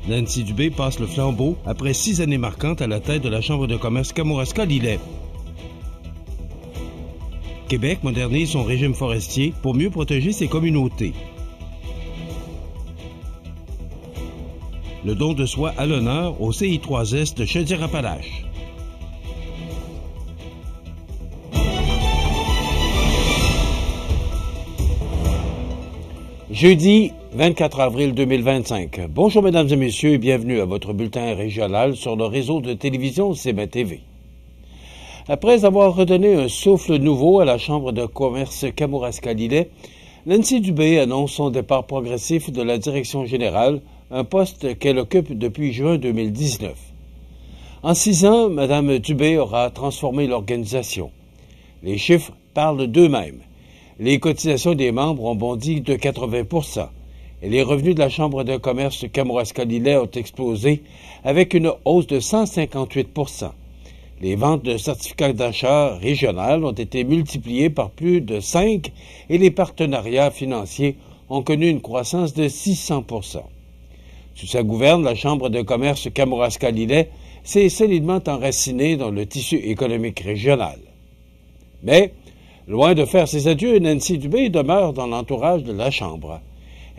Nancy Dubé passe le flambeau après 6 années marquantes à la tête de la Chambre de commerce Kamouraska-Lillet. Québec modernise son régime forestier pour mieux protéger ses communautés. Le don de soi à l'honneur au CI3S de Chaudière-Appalaches. Jeudi 24 avril 2025. Bonjour mesdames et messieurs et bienvenue à votre bulletin régional sur le réseau de télévision CBA TV. Après avoir redonné un souffle nouveau à la Chambre de commerce Kamouraska-Lillet, Nancy Dubé annonce son départ progressif de la direction générale, un poste qu'elle occupe depuis juin 2019. En 6 ans, Mme Dubé aura transformé l'organisation. Les chiffres parlent d'eux-mêmes. Les cotisations des membres ont bondi de 80 % et les revenus de la Chambre de commerce Kamouraska-Lillet ont explosé avec une hausse de 158 %. Les ventes de certificats d'achat régional ont été multipliées par plus de 5 et les partenariats financiers ont connu une croissance de 600 %. Sous sa gouverne, la Chambre de commerce Kamouraska-Lillet s'est solidement enracinée dans le tissu économique régional. Mais, loin de faire ses adieux, Nancy Dubé demeure dans l'entourage de la Chambre.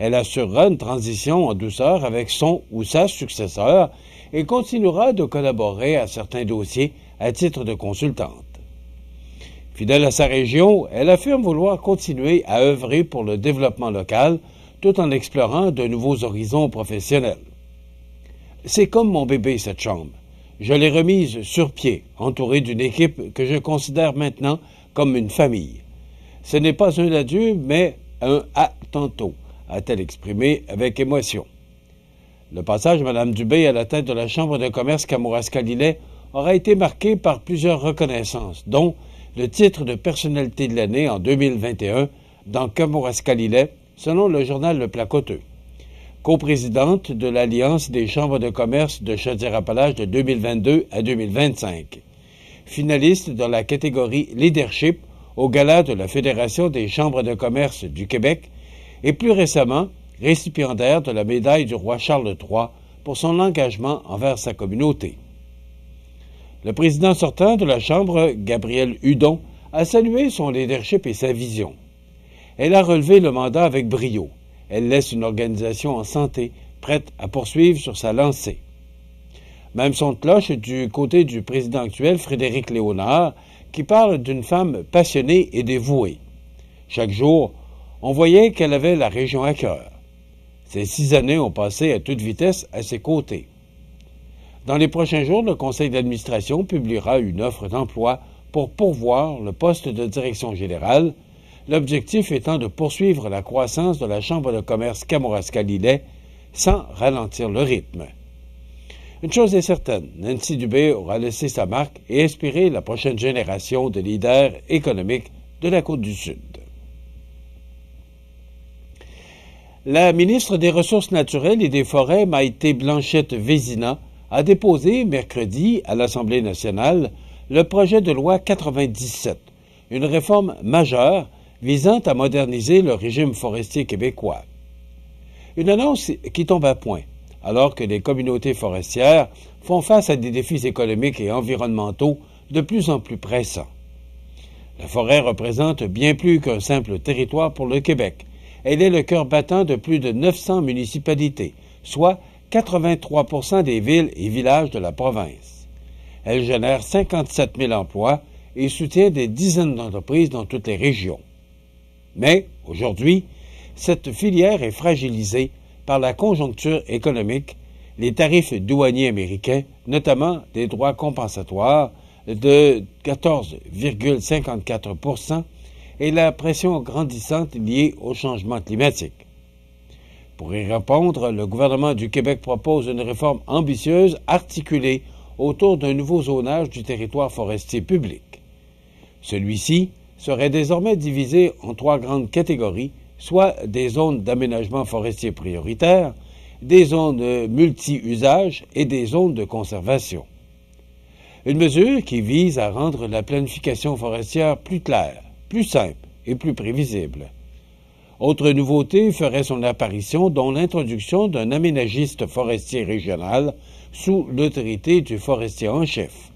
Elle assurera une transition en douceur avec son ou sa successeur et continuera de collaborer à certains dossiers à titre de consultante. Fidèle à sa région, elle affirme vouloir continuer à œuvrer pour le développement local tout en explorant de nouveaux horizons professionnels. C'est comme mon bébé, cette chambre. Je l'ai remise sur pied, entourée d'une équipe que je considère maintenant comme une famille. Ce n'est pas un adieu, mais un « à tantôt », a-t-elle exprimé avec émotion. Le passage de Mme Dubé à la tête de la Chambre de commerce Kamouraska-Lillet aura été marqué par plusieurs reconnaissances, dont le titre de personnalité de l'année en 2021 dans Kamouraska-Lillet, selon le journal Le Placoteux. Coprésidente de l'Alliance des chambres de commerce de Chaudière-Appalaches de 2022 à 2025. Finaliste dans la catégorie Leadership au gala de la Fédération des chambres de commerce du Québec et plus récemment récipiendaire de la médaille du roi Charles III pour son engagement envers sa communauté. Le président sortant de la Chambre, Gabriel Hudon, a salué son leadership et sa vision. Elle a relevé le mandat avec brio. Elle laisse une organisation en santé, prête à poursuivre sur sa lancée. Même son de cloche du côté du président actuel, Frédéric Léonard, qui parle d'une femme passionnée et dévouée. Chaque jour, on voyait qu'elle avait la région à cœur. Ces 6 années ont passé à toute vitesse à ses côtés. Dans les prochains jours, le conseil d'administration publiera une offre d'emploi pour pourvoir le poste de direction générale, l'objectif étant de poursuivre la croissance de la Chambre de commerce Kamouraska-Lillet sans ralentir le rythme. Une chose est certaine, Nancy Dubé aura laissé sa marque et inspiré la prochaine génération de leaders économiques de la Côte-du-Sud. La ministre des Ressources naturelles et des Forêts, Maïté Blanchette-Vézina, a déposé mercredi à l'Assemblée nationale le projet de loi 97, une réforme majeure visant à moderniser le régime forestier québécois. Une annonce qui tombe à point, alors que les communautés forestières font face à des défis économiques et environnementaux de plus en plus pressants. La forêt représente bien plus qu'un simple territoire pour le Québec. Elle est le cœur battant de plus de 900 municipalités, soit 83 % des villes et villages de la province. Elle génère 57 000 emplois et soutient des dizaines d'entreprises dans toutes les régions. Mais, aujourd'hui, cette filière est fragilisée par la conjoncture économique, les tarifs douaniers américains, notamment des droits compensatoires de 14,54 % et la pression grandissante liée au changement climatique. Pour y répondre, le gouvernement du Québec propose une réforme ambitieuse articulée autour d'un nouveau zonage du territoire forestier public. Celui-ci seraient désormais divisées en 3 grandes catégories, soit des zones d'aménagement forestier prioritaire, des zones multi-usages et des zones de conservation. Une mesure qui vise à rendre la planification forestière plus claire, plus simple et plus prévisible. Autre nouveauté ferait son apparition, dont l'introduction d'un aménagiste forestier régional sous l'autorité du forestier en chef.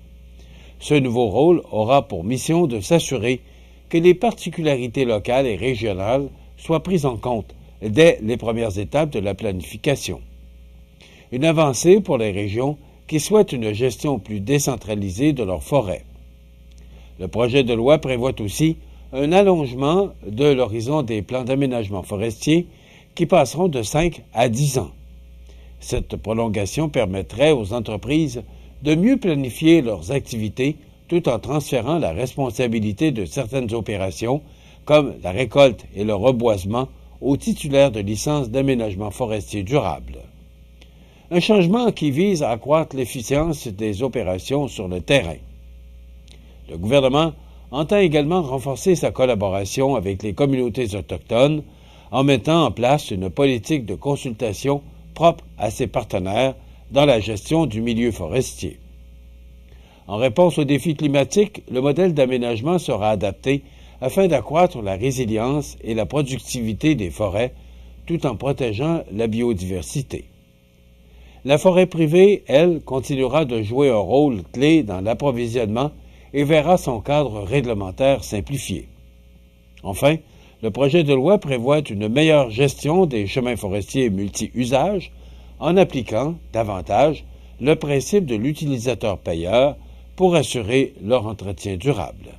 Ce nouveau rôle aura pour mission de s'assurer que les particularités locales et régionales soient prises en compte dès les premières étapes de la planification. Une avancée pour les régions qui souhaitent une gestion plus décentralisée de leurs forêts. Le projet de loi prévoit aussi un allongement de l'horizon des plans d'aménagement forestier qui passeront de 5 à 10 ans. Cette prolongation permettrait aux entreprises de mieux planifier leurs activités tout en transférant la responsabilité de certaines opérations, comme la récolte et le reboisement, aux titulaires de licences d'aménagement forestier durable. Un changement qui vise à accroître l'efficience des opérations sur le terrain. Le gouvernement entend également renforcer sa collaboration avec les communautés autochtones en mettant en place une politique de consultation propre à ses partenaires dans la gestion du milieu forestier. En réponse aux défis climatiques, le modèle d'aménagement sera adapté afin d'accroître la résilience et la productivité des forêts tout en protégeant la biodiversité. La forêt privée, elle, continuera de jouer un rôle clé dans l'approvisionnement et verra son cadre réglementaire simplifié. Enfin, le projet de loi prévoit une meilleure gestion des chemins forestiers multi-usages en appliquant davantage le principe de l'utilisateur-payeur pour assurer leur entretien durable.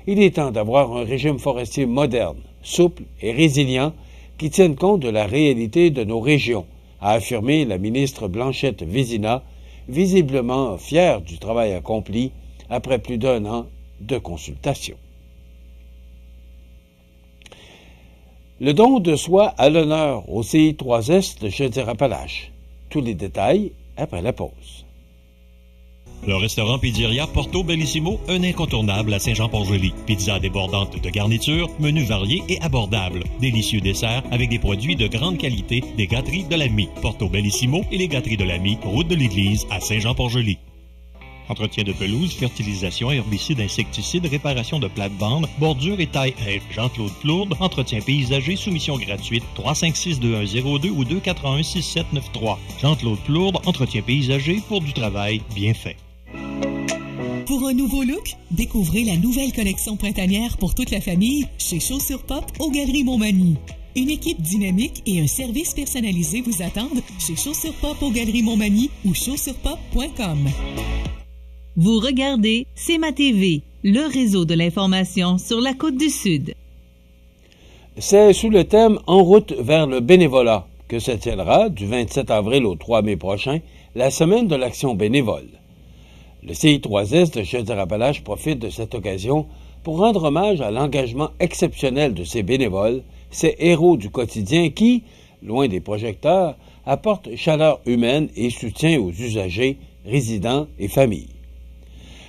Il est temps d'avoir un régime forestier moderne, souple et résilient qui tienne compte de la réalité de nos régions, a affirmé la ministre Blanchette Vézina, visiblement fière du travail accompli après plus d'1 an de consultation. Le don de soi à l'honneur au CI3S de Chaudière-Appalaches. Tous les détails après la pause. Le restaurant Pizzeria Porto Bellissimo, un incontournable à Saint-Jean-Port-Joli. Pizza débordante de garniture, menu varié et abordable. Délicieux dessert avec des produits de grande qualité des gâteries de l'Ami. Porto Bellissimo et les gâteries de l'Ami, route de l'église à Saint-Jean-Port-Joli. Entretien de pelouse, fertilisation, herbicide, insecticide, réparation de plates-bandes, bordure et taille-haie. Jean-Claude Plourde, entretien paysager, soumission gratuite, 356-2102 ou 241-6793. Jean-Claude Plourde, entretien paysager pour du travail bien fait. Pour un nouveau look, découvrez la nouvelle collection printanière pour toute la famille chez Chaussures Pop aux Galeries Montmagny. Une équipe dynamique et un service personnalisé vous attendent chez Chaussures Pop aux Galeries Montmagny ou chaussurepop.com. Vous regardez CEMA TV, le réseau de l'information sur la Côte-du-Sud. C'est sous le thème « En route vers le bénévolat » que se tiendra, du 27 avril au 3 mai prochain, la Semaine de l'action bénévole. Le CI3S de Chaudière-Appalaches profite de cette occasion pour rendre hommage à l'engagement exceptionnel de ces bénévoles, ces héros du quotidien qui, loin des projecteurs, apportent chaleur humaine et soutien aux usagers, résidents et familles.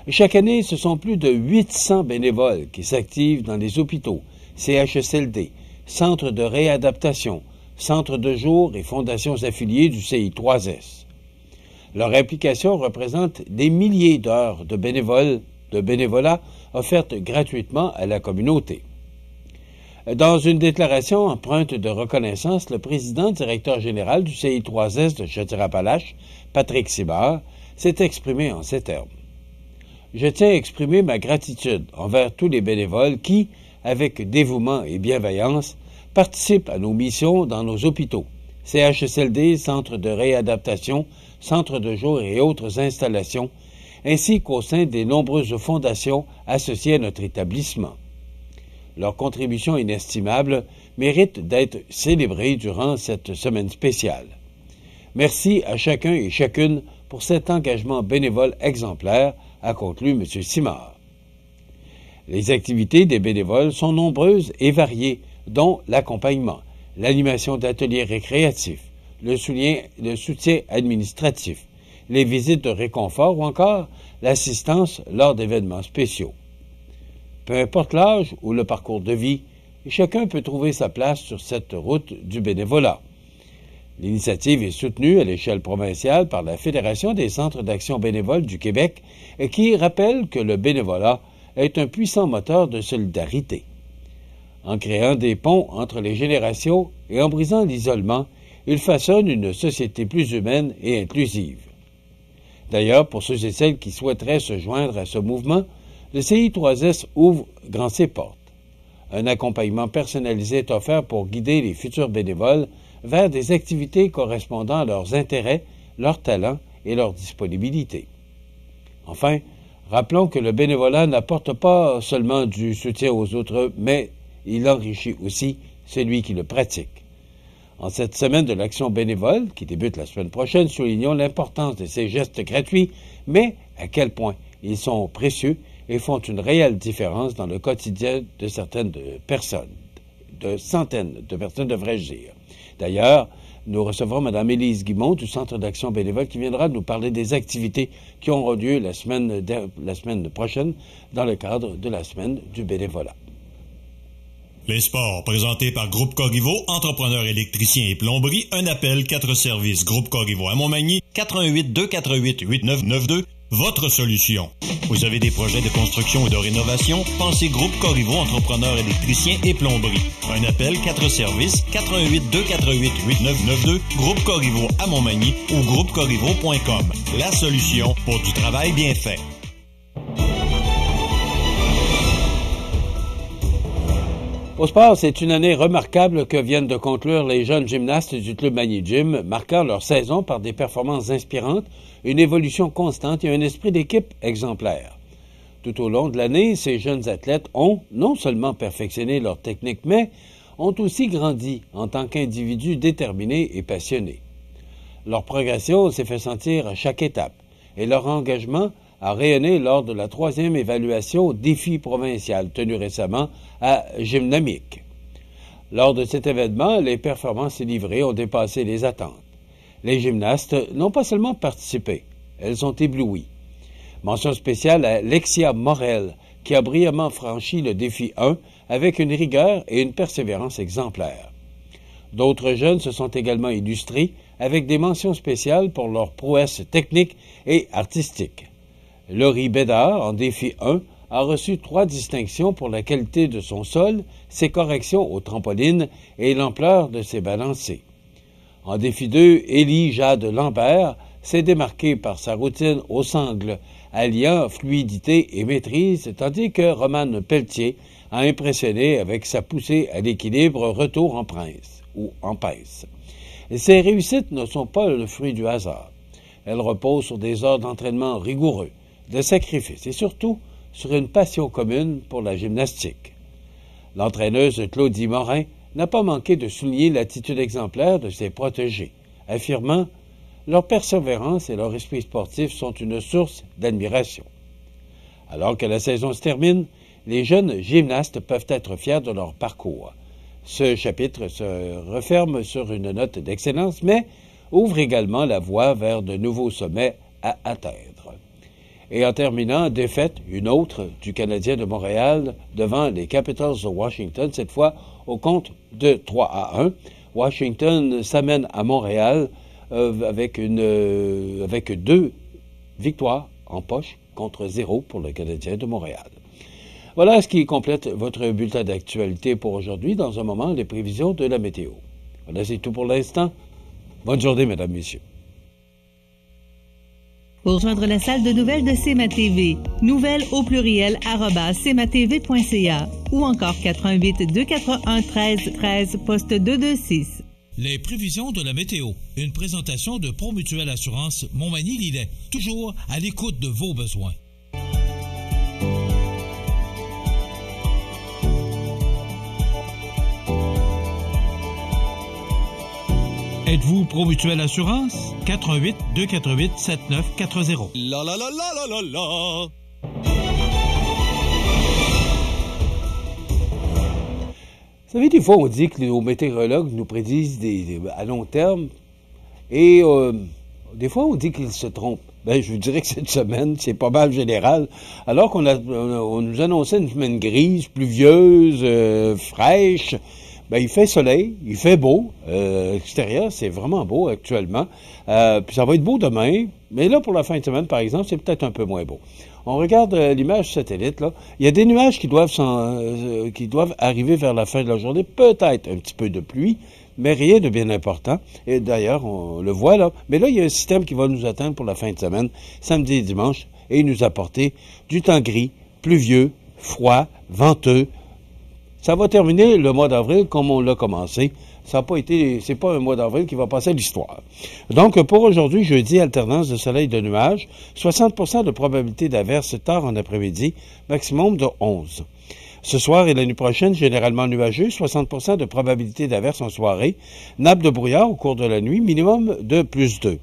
Chaque année, ce sont plus de 800 bénévoles qui s'activent dans les hôpitaux, CHSLD, centres de réadaptation, centres de jour et fondations affiliées du CI3S. Leur implication représente des milliers d'heures de bénévolat offertes gratuitement à la communauté. Dans une déclaration empreinte de reconnaissance, le président directeur général du CI3S de Chaudière-Appalaches, Patrick Sibard, s'est exprimé en ces termes. Je tiens à exprimer ma gratitude envers tous les bénévoles qui, avec dévouement et bienveillance, participent à nos missions dans nos hôpitaux, CHSLD, centres de réadaptation, centres de jour et autres installations, ainsi qu'au sein des nombreuses fondations associées à notre établissement. Leur contribution inestimable mérite d'être célébrée durant cette semaine spéciale. Merci à chacun et chacune pour cet engagement bénévole exemplaire, a conclu M. Simard. Les activités des bénévoles sont nombreuses et variées, dont l'accompagnement, l'animation d'ateliers récréatifs, le soutien administratif, les visites de réconfort ou encore l'assistance lors d'événements spéciaux. Peu importe l'âge ou le parcours de vie, chacun peut trouver sa place sur cette route du bénévolat. L'initiative est soutenue à l'échelle provinciale par la Fédération des centres d'action bénévole du Québec et qui rappelle que le bénévolat est un puissant moteur de solidarité. En créant des ponts entre les générations et en brisant l'isolement, il façonne une société plus humaine et inclusive. D'ailleurs, pour ceux et celles qui souhaiteraient se joindre à ce mouvement, le CI3S ouvre grand ses portes. Un accompagnement personnalisé est offert pour guider les futurs bénévoles vers des activités correspondant à leurs intérêts, leurs talents et leur disponibilité. Enfin, rappelons que le bénévolat n'apporte pas seulement du soutien aux autres, mais il enrichit aussi celui qui le pratique. En cette semaine de l'action bénévole, qui débute la semaine prochaine, soulignons l'importance de ces gestes gratuits, mais à quel point ils sont précieux et font une réelle différence dans le quotidien de certaines personnes, de centaines de personnes, devrais-je dire. D'ailleurs, nous recevrons Mme Élise Guimond du Centre d'action bénévole qui viendra nous parler des activités qui auront lieu la semaine prochaine dans le cadre de la semaine du bénévolat. Les sports, présentés par Groupe Corriveau, entrepreneurs électriciens et plomberie, un appel, 4 services. Groupe Corriveau à Montmagny, 88 248 8992, votre solution. Vous avez des projets de construction ou de rénovation? Pensez Groupe Corriveau, entrepreneurs électriciens et plomberie. Un appel, 4 services, 88 248 8992, Groupe Corriveau à Montmagny ou groupecorriveau.com. La solution pour du travail bien fait. Au sport, c'est une année remarquable que viennent de conclure les jeunes gymnastes du Club Magny Gym, marquant leur saison par des performances inspirantes, une évolution constante et un esprit d'équipe exemplaire. Tout au long de l'année, ces jeunes athlètes ont non seulement perfectionné leur technique, mais ont aussi grandi en tant qu'individus déterminés et passionnés. Leur progression s'est fait sentir à chaque étape et leur engagement a rayonné lors de la 3e évaluation défi provincial tenue récemment à Gymnamique. Lors de cet événement, les performances livrées ont dépassé les attentes. Les gymnastes n'ont pas seulement participé, elles ont ébloui. Mention spéciale à Lexia Morel, qui a brillamment franchi le défi 1 avec une rigueur et une persévérance exemplaires. D'autres jeunes se sont également illustrés avec des mentions spéciales pour leurs prouesses techniques et artistiques. Laurie Bédard, en défi 1, a reçu 3 distinctions pour la qualité de son sol, ses corrections au trampoline et l'ampleur de ses balancés. En défi 2, Élie Jade Lambert s'est démarquée par sa routine au sangle, alliant fluidité et maîtrise, tandis que Romane Pelletier a impressionné avec sa poussée à l'équilibre retour en pince. Ces réussites ne sont pas le fruit du hasard. Elles reposent sur des heures d'entraînement rigoureux, de sacrifice et surtout sur une passion commune pour la gymnastique. L'entraîneuse Claudie Morin n'a pas manqué de souligner l'attitude exemplaire de ses protégés, affirmant « Leur persévérance et leur esprit sportif sont une source d'admiration ». Alors que la saison se termine, les jeunes gymnastes peuvent être fiers de leur parcours. Ce chapitre se referme sur une note d'excellence, mais ouvre également la voie vers de nouveaux sommets à atteindre. Et en terminant, défaite, une autre, du Canadien de Montréal devant les Capitals de Washington, cette fois au compte de 3-1. Washington s'amène à Montréal avec 2 victoires en poche contre 0 pour le Canadien de Montréal. Voilà ce qui complète votre bulletin d'actualité pour aujourd'hui. Dans un moment, les prévisions de la météo. Voilà, c'est tout pour l'instant. Bonne journée, mesdames, messieurs. Pour rejoindre la salle de nouvelles de CMA-TV, nouvelles au pluriel @cmatv.ca ou encore 88 241 13 13 poste 226. Les prévisions de la météo. Une présentation de Promutuelle Assurance Montmagny-Lillet. Toujours à l'écoute de vos besoins. Êtes-vous Promutuelle Assurance? 88 248 7940. La la la la la la la. Vous savez, des fois, on dit que nos météorologues nous prédisent à long terme et des fois, on dit qu'ils se trompent. Ben, je vous dirais que cette semaine, c'est pas mal général. Alors qu'on on nous annonçait une semaine grise, pluvieuse, fraîche, ben, il fait soleil, il fait beau. L'extérieur, c'est vraiment beau actuellement. Puis ça va être beau demain. Mais là, pour la fin de semaine, par exemple, c'est peut-être un peu moins beau. On regarde l'image satellite, là. Il y a des nuages qui doivent arriver vers la fin de la journée. Peut-être un petit peu de pluie, mais rien de bien important. Et d'ailleurs, on le voit là. Mais là, il y a un système qui va nous attendre pour la fin de semaine, samedi et dimanche, et nous apporter du temps gris, pluvieux, froid, venteux. Ça va terminer le mois d'avril comme on l'a commencé. C'est pas un mois d'avril qui va passer à l'histoire. Donc, pour aujourd'hui, jeudi, alternance de soleil et de nuages, 60% de probabilité d'averse tard en après-midi, maximum de 11. Ce soir et la nuit prochaine, généralement nuageux, 60% de probabilité d'averse en soirée, nappe de brouillard au cours de la nuit, minimum de plus 2.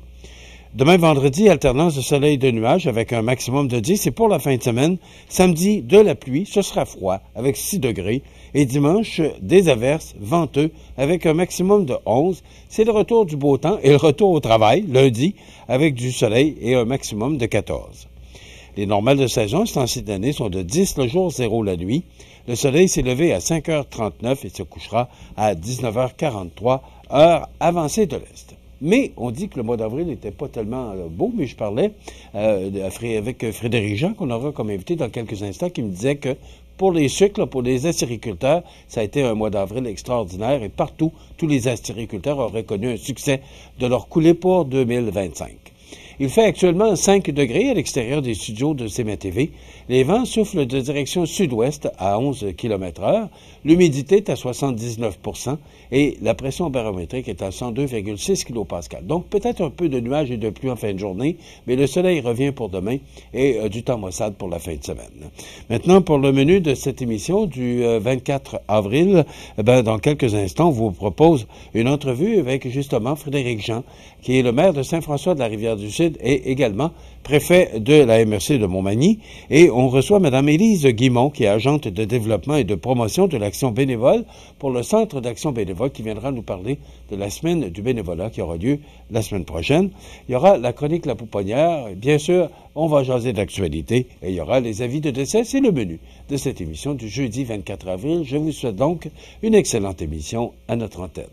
Demain, vendredi, alternance de soleil et de nuages avec un maximum de 10. Et pour la fin de semaine, samedi, de la pluie, ce sera froid avec 6 degrés. Et dimanche, des averses, venteux avec un maximum de 11. C'est le retour du beau temps et le retour au travail, lundi, avec du soleil et un maximum de 14. Les normales de saison, cette année d'année, sont de 10 le jour, 0 la nuit. Le soleil s'est levé à 5h39 et se couchera à 19h43, heure avancée de l'Est. Mais on dit que le mois d'avril n'était pas tellement beau, mais je parlais avec Frédéric Jean, qu'on aura comme invité dans quelques instants, qui me disait que pour les sucres, pour les acériculteurs, ça a été un mois d'avril extraordinaire et partout, tous les acériculteurs auraient connu un succès de leur coulée pour 2025. Il fait actuellement 5 degrés à l'extérieur des studios de CMA-TV. Les vents soufflent de direction sud-ouest à 11 km/h. L'humidité est à 79% et la pression barométrique est à 102,6 kPa. Donc, peut-être un peu de nuages et de pluie en fin de journée, mais le soleil revient pour demain et du temps maussade pour la fin de semaine. Maintenant, pour le menu de cette émission du 24 avril, dans quelques instants, on vous propose une entrevue avec justement Frédéric Jean, qui est le maire de Saint-François de la Rivière-du-Sud et également préfet de la MRC de Montmagny. Et on reçoit Mme Élise Guimont, qui est agente de développement et de promotion de l'action bénévole pour le Centre d'action bénévole, qui viendra nous parler de la semaine du bénévolat qui aura lieu la semaine prochaine. Il y aura la chronique La Pouponnière. Bien sûr, on va jaser d'actualité et il y aura les avis de décès. C'est le menu de cette émission du jeudi 24 avril. Je vous souhaite donc une excellente émission à notre antenne.